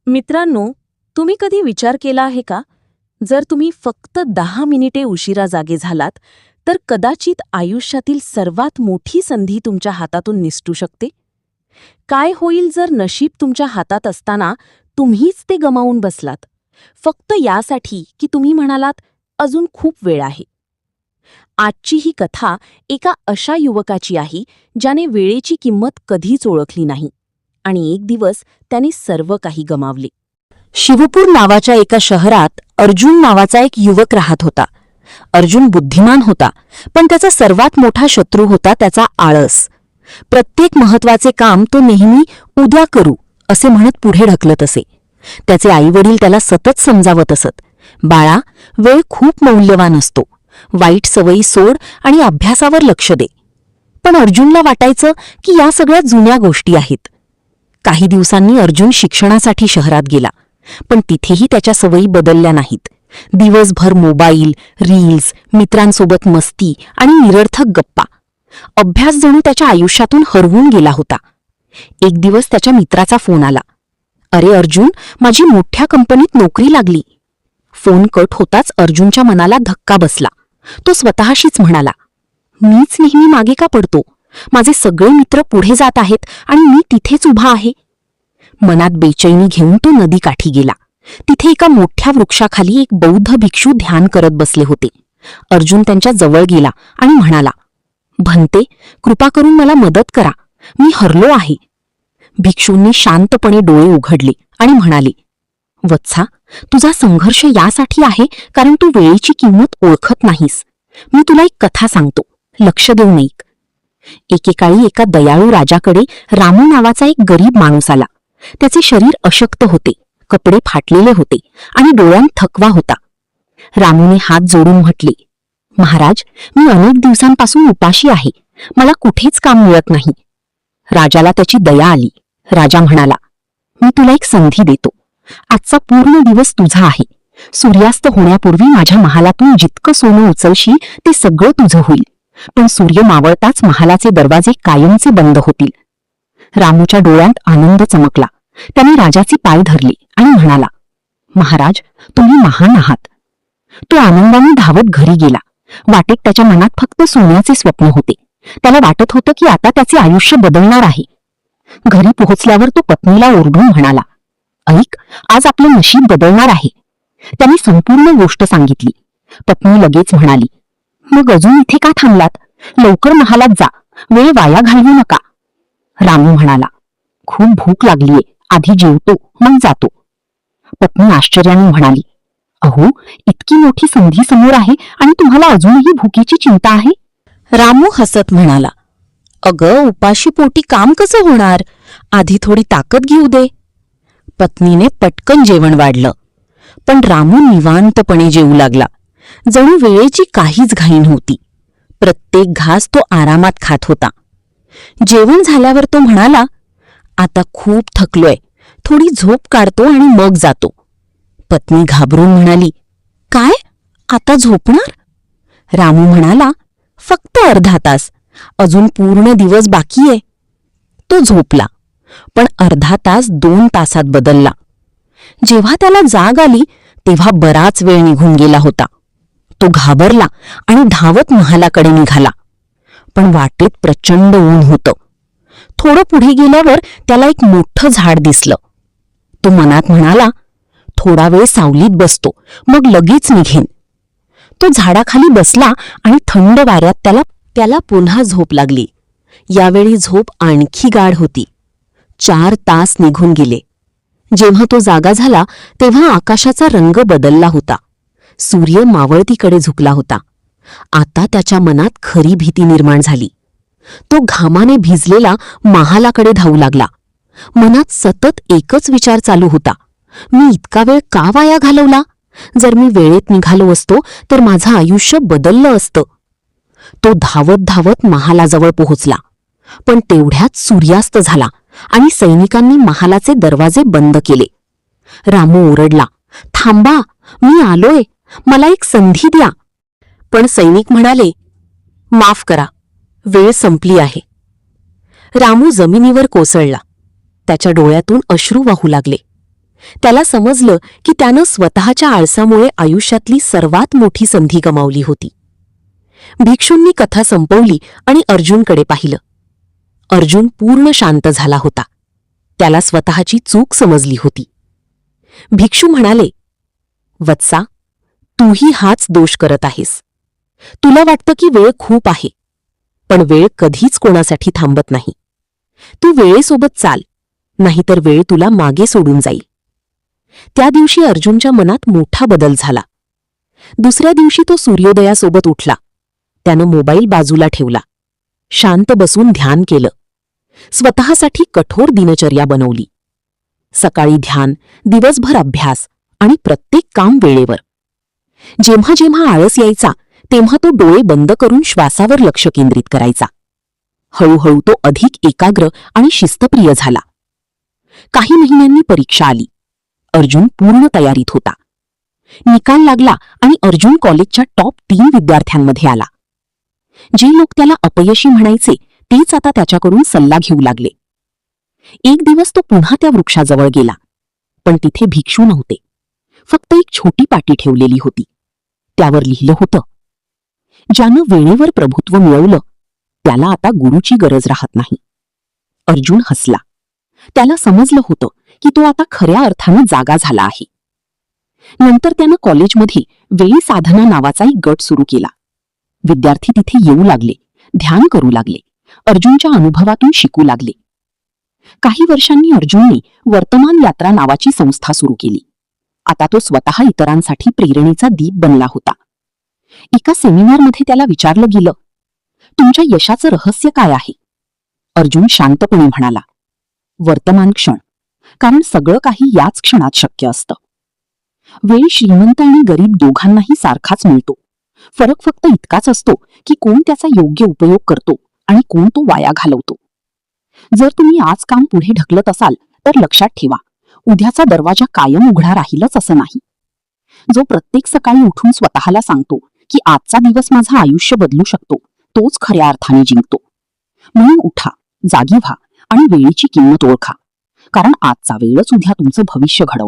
मित्रांनो, तुम्ही कधी विचार केला आहे का? जर तुम्ही फक्त 10 मिनिटे उशिरा जागे झालात, तर कदाचित आयुष्यातील सर्वात मोठी संधी तुमच्या हातातून निसटू शकते. काय होईल जर नशीब तुमच्या हातात असताना तुम्हीच ते गमावून बसलात, फक्त यासाठी की तुम्ही म्हणालात, अजून खूप वेळ आहे. आजची ही कथा एका अशा युवकाची आहे, ज्याने वेळेची किंमत कधीच ओळखली नाही आणि एक दिवस त्याने सर्व काही गमावले. शिवपूर नावाच्या एका शहरात अर्जुन नावाचा एक युवक राहत होता. अर्जुन बुद्धिमान होता, पण त्याचा सर्वात मोठा शत्रू होता त्याचा आळस. प्रत्येक महत्वाचे काम तो नेहमी उद्या करू असे म्हणत पुढे ढकलत असे. त्याचे आईवडील त्याला सतत समजावत असत, बाळा, वेळ खूप मौल्यवान असतो, वाईट सवयी सोड आणि अभ्यासावर लक्ष दे. पण अर्जुनला वाटायचं की या सगळ्या जुन्या गोष्टी आहेत. काही दिवसांनी अर्जुन शिक्षणासाठी शहरात गेला, पण तिथेही त्याच्या सवयी बदलल्या नाहीत. दिवसभर मोबाईल, रील्स, मित्रांसोबत मस्ती आणि निरर्थक गप्पा. अभ्यास जणू त्याच्या आयुष्यातून हरवून गेला होता. एक दिवस त्याच्या मित्राचा फोन आला. अरे अर्जुन, माझी मोठ्या कंपनीत नोकरी लागली. फोन कट होताच अर्जुनच्या मनाला धक्का बसला. तो स्वतःशीच म्हणाला, मीच नेहमी मागे का पडतो? माझे सगळे मित्र पुढे जात आहेत आणि मी तिथेच उभा आहे. मनात बेचैनी घेऊन तो नदीकाठी गेला. तिथे एका मोठ्या वृक्षाखाली एक बौद्ध भिक्षू ध्यान करत बसले होते. अर्जुन त्यांच्या जवळ गेला आणि म्हणाला, भंते, कृपा करून मला मदत करा, मी हरलो आहे. भिक्षूंनी शांतपणे डोळे उघडले आणि म्हणाले, वत्सा, तुझा संघर्ष यासाठी आहे कारण तू वेळेची किंमत ओळखत नाहीस. मी तुला एक कथा सांगतो, लक्ष देऊन ऐक. एकेकाळी एका दयाळू राजाकडे रामू नावाचा एक गरीब माणूस आला. त्याचे शरीर अशक्त होते, कपडे फाटलेले होते आणि डोळ्यांत थकवा होता. रामूने हात जोडून म्हटले, महाराज, मी अनेक दिवसांपासून उपाशी आहे, मला कुठेच काम मिळत नाही. राजाला त्याची दया आली. राजा म्हणाला, मी तुला एक संधी देतो. आजचा पूर्ण दिवस तुझा आहे. सूर्यास्त होण्यापूर्वी माझ्या महालातून जितकं सोनं उचलशील ते सगळं तुझं होईल, पण सूर्य मावळताच महालाचे दरवाजे कायमचे बंद होतील. रामूच्या डोळ्यात आनंद चमकला. त्याने राजाचे पाय धरले आणि म्हणाला, महाराज, तुम्ही महान आहात. तो आनंदाने धावत घरी गेला. वाटेत त्याच्या मनात फक्त सोन्याचे स्वप्न होते. त्याला वाटत होतं की आता त्याचे आयुष्य बदलणार आहे. घरी पोहोचल्यावर तो पत्नीला ओरडून म्हणाला, ऐक, आज आपलं नशीब बदलणार आहे. त्याने संपूर्ण गोष्ट सांगितली. पत्नी लगेच म्हणाली, मग अजून इथे का थांबलात? लवकर महालात जा, वेळ वाया घालवू नका. रामू म्हणाला, खूप भूक लागलीये, आधी जेवतो मग जातो. पत्नी आश्चर्याने म्हणाली, अहो, इतकी मोठी संधी समोर आहे आणि तुम्हाला अजूनही भुकेची चिंता आहे? रामू हसत म्हणाला, अगं, उपाशी पोटी काम कसं होणार? आधी थोडी ताकद घेऊ दे. पत्नीने पटकन जेवण वाढलं, पण रामू निवांतपणे जेवू लागला. जणू वेळेची काहीच घाई नव्हती. प्रत्येक घास तो आरामात खात होता. जेवण झाल्यावर तो म्हणाला, आता खूप थकलोय, थोडी झोप काढतो आणि मग जातो. पत्नी घाबरून म्हणाली, काय, आता झोपणार? रामू म्हणाला, फक्त अर्धा तास, अजून पूर्ण दिवस बाकी आहे. तो झोपला, पण अर्धा तास 2 तासात बदलला. जेव्हा त्याला जाग आली तेव्हा बराच वेळ निघून गेला होता. तो घाबरला आणि धावत महालाकडे निघाला. पण वाटेत प्रचंड ऊन होतं. थोडं पुढे गेल्यावर त्याला एक मोठं झाड दिसलं. तो मनात म्हणाला, थोडा वेळ सावलीत बसतो, मग लगेच निघेन. तो झाडाखाली बसला आणि थंड वाऱ्यात त्याला पुन्हा झोप लागली. यावेळी झोप आणखी गाढ होती. 4 तास निघून गेले. जेव्हा तो जागा झाला तेव्हा आकाशाचा रंग बदलला होता. सूर्य मावळतीकडे झुकला होता. आता त्याच्या मनात खरी भीती निर्माण झाली. तो घामाने भिजलेला महालाकडे धावू लागला. मनात सतत एकच विचार चालू होता, मी इतका वेळ का वाया घालवला? जर मी वेळेत निघालो असतो तर माझं आयुष्य बदललं असतं. तो धावत धावत महालाजवळ पोहोचला, पण तेवढ्यात सूर्यास्त झाला आणि सैनिकांनी महालाचे दरवाजे बंद केले. रामू ओरडला, थांबा, मी आलोय, मला एक संधी द्या. पण सैनिक म्हणाले, माफ करा, वेळ संपली आहे. रामू जमिनीवर कोसळला. त्याच्या डोळ्यातून अश्रू वाहू लागले. त्याला समजलं की त्यानं स्वतःच्या आळसामुळे आयुष्यातली सर्वात मोठी संधी गमावली होती. भिक्षूंनी कथा संपवली आणि अर्जुनकडे पाहिलं. अर्जुन पूर्ण शांत झाला होता. त्याला स्वतःची चूक समजली होती. भिक्षू म्हणाले, वत्सा, तूही हाच दोष करत आहेस. तुला वाटतं की वेळ खूप आहे, पण वेळ कधीच कोणासाठी थांबत नाही. तू वेळेसोबत चाल, नाहीतर वेळ तुला मागे सोडून जाईल. त्या दिवशी अर्जुनच्या मनात मोठा बदल झाला. दुसऱ्या दिवशी तो सूर्योदयासोबत उठला. त्यानं मोबाईल बाजूला ठेवला. शांत बसून ध्यान केलं. स्वतःसाठी कठोर दिनचर्या बनवली. सकाळी ध्यान, दिवसभर अभ्यास आणि प्रत्येक काम वेळेवर. जेव्हा जेव्हा आळस यायचा तेव्हा तो डोळे बंद करून श्वासावर लक्ष केंद्रित करायचा. हळूहळू तो अधिक एकाग्र आणि शिस्तप्रिय झाला. काही महिन्यांनी परीक्षा आली. अर्जुन पूर्ण तयारीत होता. निकाल लागला आणि अर्जुन कॉलेजच्या टॉप 3 विद्यार्थ्यांमध्ये आला. जे लोक त्याला अपयशी म्हणायचे तेच आता त्याच्याकडून सल्ला घेऊ लागले. एक दिवस तो पुन्हा त्या वृक्षाजवळ गेला, पण तिथे भिक्षू नव्हते. फक्त एक छोटी पाटी ठेवलेली होती. त्यावर लिहिलं होतं, ज्यानं वेळेवर प्रभुत्व मिळवलं त्याला आता गुरुची गरज राहत नाही. अर्जुन हसला. त्याला समजलं होतं की तो आता खऱ्या अर्थानं जागा झाला आहे. नंतर त्यानं कॉलेजमध्ये वेळी साधना नावाचा एक गट सुरू केला. विद्यार्थी तिथे येऊ लागले, ध्यान करू लागले, अर्जुनच्या अनुभवातून शिकू लागले. काही वर्षांनी अर्जुनने वर्तमान यात्रा नावाची संस्था सुरू केली. आता तो स्वतः इतरांसाठी प्रेरणेचा दीप बनला होता. एका सेमिनारमध्ये त्याला विचारलं गेलं, तुमच्या यशाचं रहस्य काय आहे? अर्जुन शांतपणे म्हणाला, वर्तमान क्षण, कारण सगळं काही याच क्षणात शक्य असतं. वेळ श्रीमंत आणि गरीब दोघांनाही सारखाच मिळतो. फरक फक्त इतकाच असतो की कोण त्याचा योग्य उपयोग करतो आणि कोण तो वाया घालवतो. जर तुम्ही आज काम पुढे ढकलत असाल तर लक्षात ठेवा, उद्याचा दरवाजा कायम उघडा राहीलच असं नाही. जो प्रत्येक सकाळी उठून स्वतःला सांगतो की आजचा दिवस माझं आयुष्य बदलू शकतो, तोच खऱ्या अर्थाने जिंकतो. म्हणून उठा, जागी व्हा आणि वेळेची किंमत ओळखा, कारण आजचा वेळच उद्या तुमचं भविष्य घडवणार.